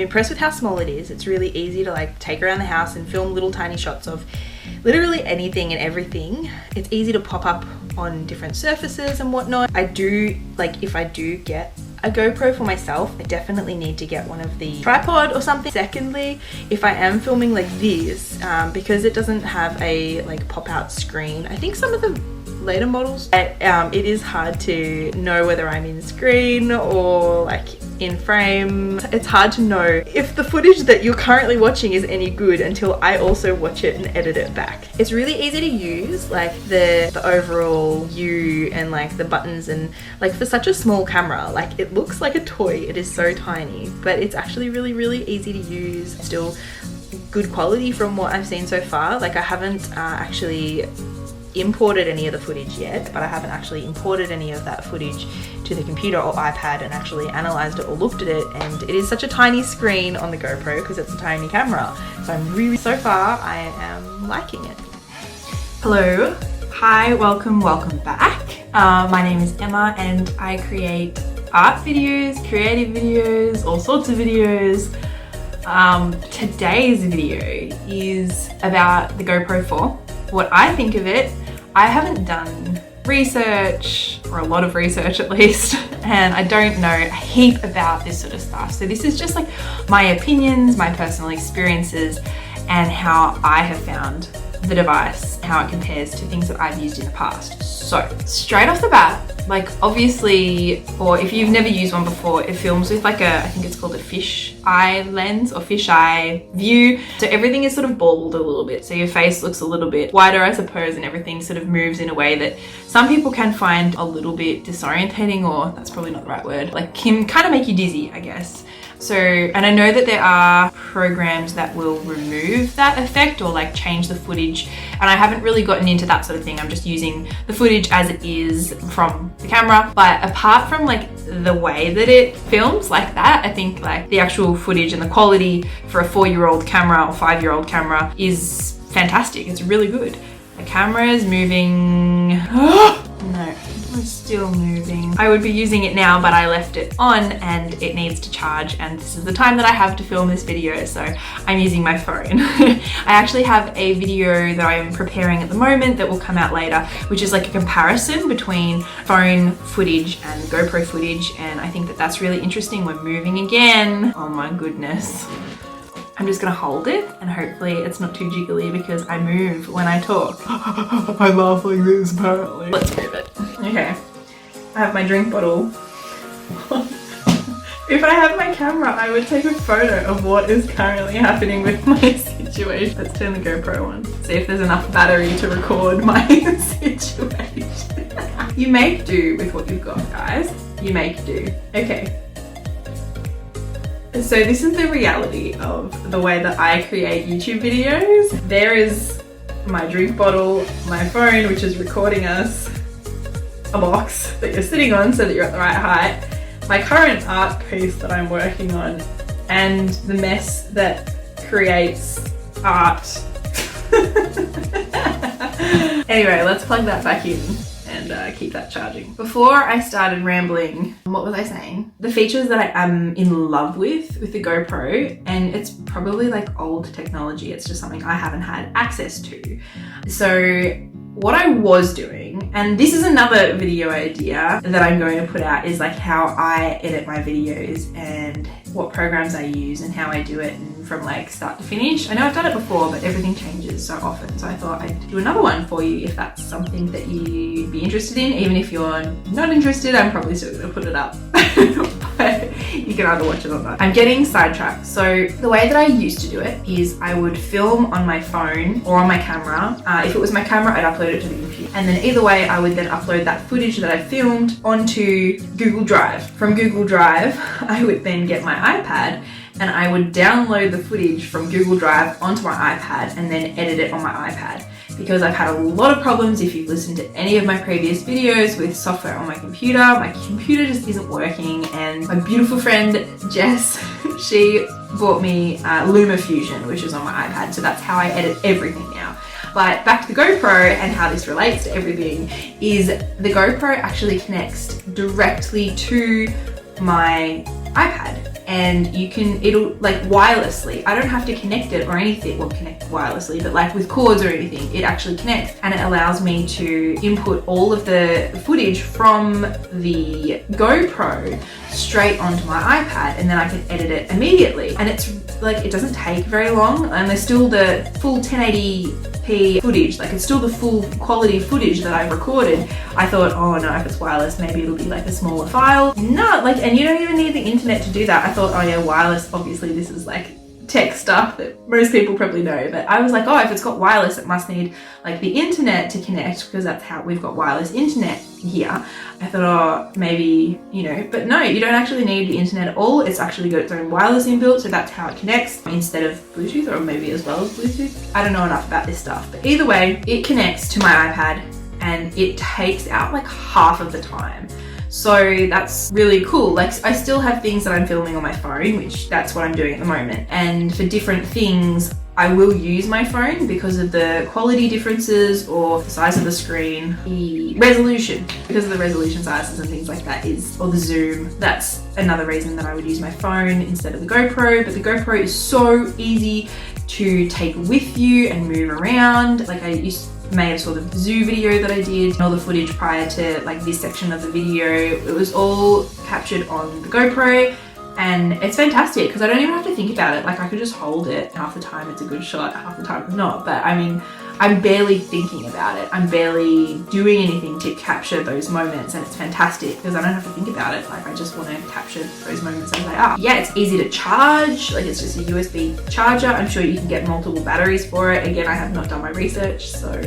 impressed with how small it is. It's really easy to like take around the house and film little tiny shots of literally anything and everything. It's easy to pop up on different surfaces and whatnot. I do, like, if I do get a GoPro for myself, I definitely need to get one of the tripod or something. Secondly, if I am filming like this, because it doesn't have a like pop out screen, I think some of the later models, it is hard to know whether I'm in screen or like in frame. It's hard to know if the footage that you're currently watching is any good until I also watch it and edit it back. It's really easy to use, like the overall view and like the buttons, and like for such a small camera, like it looks like a toy. It is so tiny, but it's actually really, really easy to use. Still good quality from what I've seen so far. Like I haven't actually imported any of the footage yet, but I haven't actually imported any of that footage to the computer or iPad and actually analyzed it or looked at it, and it is such a tiny screen on the GoPro because it's a tiny camera. So I'm really, so far I am liking it. Hello, hi, welcome back. My name is Emma and I create art videos, creative videos, all sorts of videos. Today's video is about the GoPro 4. What I think of it. I haven't done research, or a lot of research at least, and I don't know a heap about this sort of stuff. So this is just like my opinions, my personal experiences, and how I have found the device, how it compares to things that I've used in the past. So straight off the bat, like obviously, or if you've never used one before, it films with like I think it's called a fish eye lens or fish eye view. So everything is sort of bald a little bit. So your face looks a little bit wider, I suppose, and everything sort of moves in a way that some people can find a little bit disorientating, or that's probably not the right word, like can kind of make you dizzy, I guess. So, and I know that there are programs that will remove that effect or like change the footage, and I haven't really gotten into that sort of thing. I'm just using the footage as it is from the camera. But apart from like the way that it films like that, I think like the actual footage and the quality for a 4-year-old camera or 5-year-old camera is fantastic. It's really good. The camera is moving. No, it's still moving. I would be using it now, but I left it on and it needs to charge, and this is the time that I have to film this video, so I'm using my phone. I actually have a video that I'm preparing at the moment that will come out later, which is like a comparison between phone footage and GoPro footage, and I think that that's really interesting. We're moving again. Oh my goodness. I'm just gonna hold it and hopefully it's not too jiggly because I move when I talk. I laugh like this apparently. Let's move it. Okay, I have my drink bottle. If I had my camera, I would take a photo of what is currently happening with my situation. Let's turn the GoPro on. See if there's enough battery to record my situation. You make do with what you've got, guys. You make do. Okay. So this is the reality of the way that I create YouTube videos. There is my drink bottle, my phone, which is recording us, a box that you're sitting on so that you're at the right height, my current art piece that I'm working on, and the mess that creates art. Anyway, let's plug that back in and keep that charging. Before I started rambling, what was I saying? The features that I am in love with the GoPro, and it's probably like old technology, it's just something I haven't had access to. So what I was doing, and this is another video idea that I'm going to put out, is like how I edit my videos and what programs I use and how I do it, and from like start to finish. I know I've done it before, but everything changes so often, so I thought I'd do another one for you if that's something that you'd be interested in. Even if you're not interested, I'm probably still gonna put it up. But you can either watch it or not. I'm getting sidetracked. So the way that I used to do it is I would film on my phone or on my camera. If it was my camera, I'd upload it to the computer. And then either way, I would then upload that footage that I filmed onto Google Drive. From Google Drive, I would then get my iPad and I would download the footage from Google Drive onto my iPad and then edit it on my iPad. Because I've had a lot of problems, if you've listened to any of my previous videos, with software on my computer just isn't working, and my beautiful friend Jess, she bought me LumaFusion, which is on my iPad, so that's how I edit everything now. But back to the GoPro and how this relates to everything is the GoPro actually connects directly to my iPad. and it'll like wirelessly. I don't have to connect it or anything, well, connect wirelessly, but like with cords or anything, it actually connects, and it allows me to input all of the footage from the GoPro straight onto my iPad, and then I can edit it immediately. And it's like, it doesn't take very long, and there's still the full 1080p footage, like it's still the full quality footage that I've recorded. I thought, oh no, if it's wireless, maybe it'll be like a smaller file. No, like, and you don't even need the internet to do that. I thought, oh yeah, wireless, obviously this is like tech stuff that most people probably know, but I was like, oh, if it's got wireless, it must need like the internet to connect, because that's how we've got wireless internet here. I thought, oh, maybe, you know, but no, you don't actually need the internet at all. It's actually got its own wireless inbuilt, so that's how it connects instead of Bluetooth, or maybe as well as Bluetooth. I don't know enough about this stuff, but either way, it connects to my iPad and it takes out like half of the time. So that's really cool. Like, I still have things that I'm filming on my phone, which that's what I'm doing at the moment. And for different things, I will use my phone because of the quality differences or the size of the screen, the resolution, because of the resolution sizes and things like that or the zoom. That's another reason that I would use my phone instead of the GoPro. But the GoPro is so easy to take with you and move around. Like, may have saw the zoo video that I did, all the footage prior to like this section of the video. It was all captured on the GoPro, and it's fantastic because I don't even have to think about it. Like, I could just hold it. Half the time it's a good shot, half the time it's not. But I mean, I'm barely thinking about it. I'm barely doing anything to capture those moments, and it's fantastic because I don't have to think about it. Like, I just want to capture those moments as they are. Yeah, it's easy to charge. Like, it's just a USB charger. I'm sure you can get multiple batteries for it. Again, I have not done my research, so.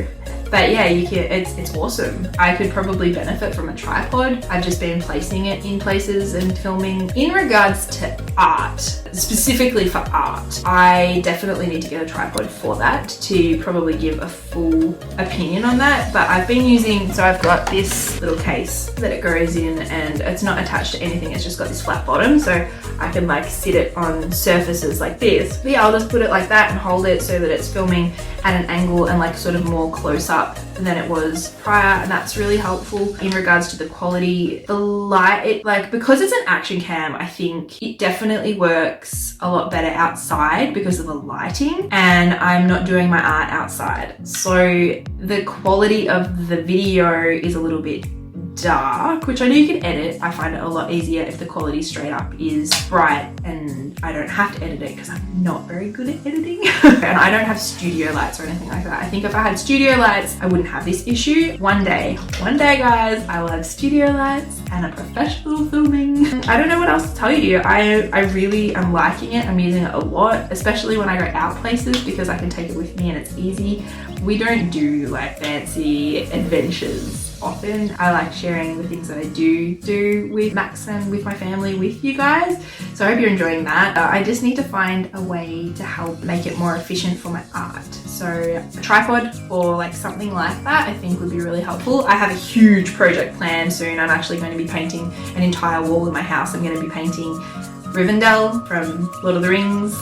But yeah, you can, it's awesome. I could probably benefit from a tripod. I've just been placing it in places and filming. In regards to art, specifically for art, I definitely need to get a tripod for that to probably give a full opinion on that. But I've been using, so I've got this little case that it goes in, and it's not attached to anything. It's just got this flat bottom, so I can like sit it on surfaces like this. But yeah, I'll just put it like that and hold it so that it's filming at an angle and like sort of more close up than it was prior, and that's really helpful in regards to the quality. The light, because it's an action cam, I think it definitely works a lot better outside because of the lighting, and I'm not doing my art outside, so the quality of the video is a little bit dark, which I know you can edit. I find it a lot easier if the quality straight up is bright and I don't have to edit it because I'm not very good at editing. And I don't have studio lights or anything like that. I think if I had studio lights, I wouldn't have this issue. One day guys, I will have studio lights and a professional filming. I don't know what else to tell you. I really am liking it. I'm using it a lot, especially when I go out places because I can take it with me and it's easy. We don't do like fancy adventures often. I like sharing the things that I do with Max and with my family with you guys. So I hope you're enjoying that. I just need to find a way to help make it more efficient for my art. So a tripod or like something like that I think would be really helpful. I have a huge project planned soon. I'm actually going to be painting an entire wall in my house. I'm going to be painting Rivendell from Lord of the Rings.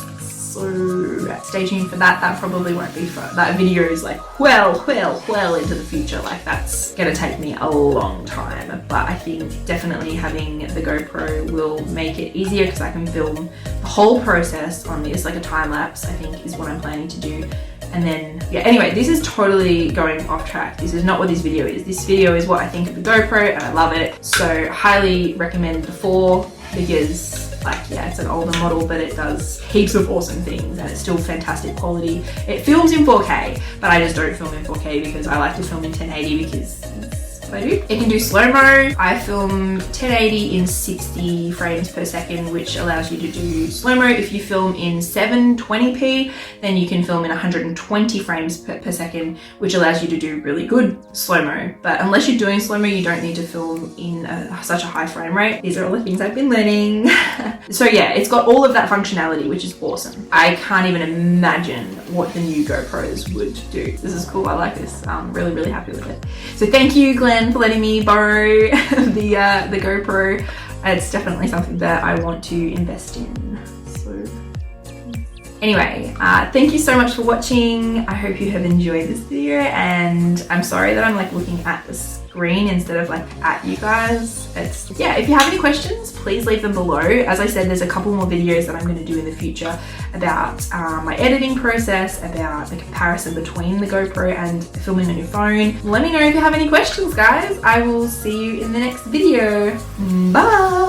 So stay tuned for that. That probably won't be for that video is like well into the future. Like, that's gonna take me a long time, but I think definitely having the GoPro will make it easier because I can film the whole process on this, like a time lapse, I think is what I'm planning to do. And then, yeah, anyway, this is totally going off track. This is not what this video is. This video is what I think of the GoPro, and I love it. So highly recommend the 4 because, like, yeah, it's an older model, but it does heaps of awesome things and it's still fantastic quality. It films in 4K, but I just don't film in 4K because I like to film in 1080 because that's what I do. It can do slow-mo. I film 1080 in 60 frames per second, which allows you to do slow-mo. If you film in 720p, then you can film in 120 frames per second, which allows you to do really good slow-mo. But unless you're doing slow-mo, you don't need to film in such a high frame rate. These are all the things I've been learning. So yeah, it's got all of that functionality, which is awesome. I can't even imagine what the new GoPros would do. This is cool. I like this. I'm really happy with it. So thank you, Glenn, for letting me borrow the GoPro. It's definitely something that I want to invest in. So anyway, thank you so much for watching. I hope you have enjoyed this video, and I'm sorry that I'm like looking at the screen instead of like at you guys. Yeah, if you have any questions, please leave them below. As I said, there's a couple more videos that I'm going to do in the future about my editing process, about the comparison between the GoPro and filming on your phone. Let me know if you have any questions, guys. I will see you in the next video. Bye!